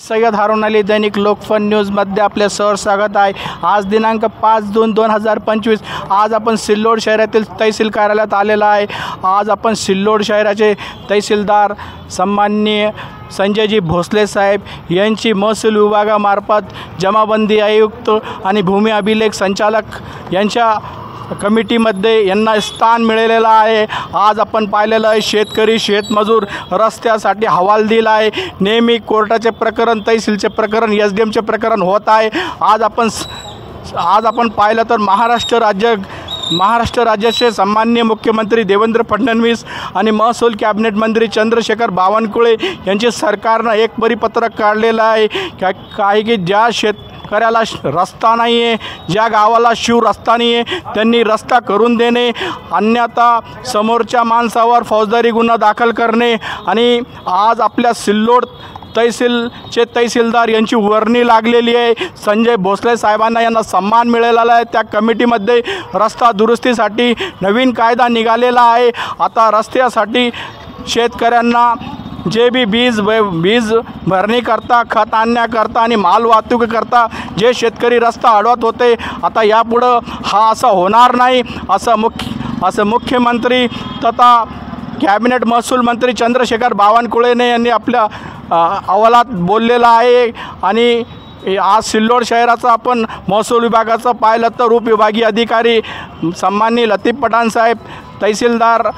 सय्यद हारून अली दैनिक लोकफन न्यूजमध्ये आपले स्वागत आहे। आज दिनांक 5/2/2025 आज आपण सिल्लोड शहरातील तहसील कार्यालयात आलेला आहे। आज आपण सिल्लोड शहराचे तहसीलदार सन्माननीय संजयजी भोसले साहेब यांची महसूल विभागामार्फत जमाबंदी आयुक्त आणि भूमी अभिलेख संचालक यांच्या कमिटीमध्ये यांना स्थान मिळालेलं आहे। आज आपण पाहिलेलं आहे शेतकरी शेतमजूर रस्त्यासाठी हवालदिल आहे। नेहमी कोर्टाचे प्रकरण तहसीलचे प्रकरण एसडीएमचे प्रकरण होत आहे। आज आपण पाहिलं तर महाराष्ट्र राज्याचे सन्माननीय मुख्यमंत्री देवेंद्र फडणवीस आणि महसूल कॅबिनेट मंत्री चंद्रशेखर बावनकुळे यांचे सरकारनं एक परिपत्रक काढलेलं आहे की ज्या शेतकऱ्याला रस्ता नाही आहे, ज्या गावाला शिव रस्ता नाही आहे त्यांनी रस्ता करून देणे, अन्यथा समोरच्या माणसावर फौजदारी गुन्हा दाखल करणे। आणि आज आपल्या सिल्लोड तहसीलचे तहसीलदार यांची वर्णी लागलेली आहे। संजय भोसले साहेबांना यांना सन्मान मिळालेला आहे। त्या कमिटीमध्ये रस्ता दुरुस्तीसाठी नवीन कायदा निघालेला आहे। आता रस्त्यासाठी शेतकऱ्यांना जे बी बीज भरणी करता, खत आणण्याकरता आणि माल वाहतूक करता जे शेतकरी रस्ता अडवत होते, आता यापुढं हा असं होणार नाही असं मुख्यमंत्री तथा कॅबिनेट महसूल मंत्री चंद्रशेखर बावनकुळे यांनी आपल्या अहवालात बोललेलं आहे। आणि आज सिल्लोड शहराचा आपण महसूल विभागाचं पाहिलं तर उपविभागीय अधिकारी सन्माननीय लतीफ पठाण साहेब, तहसीलदार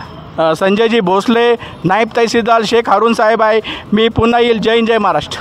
संजयजी भोसले, नायब तहसीलदार शेख हारून साहेब आहे। मी पुन्हा येईल। जय हिंद, जय महाराष्ट्र।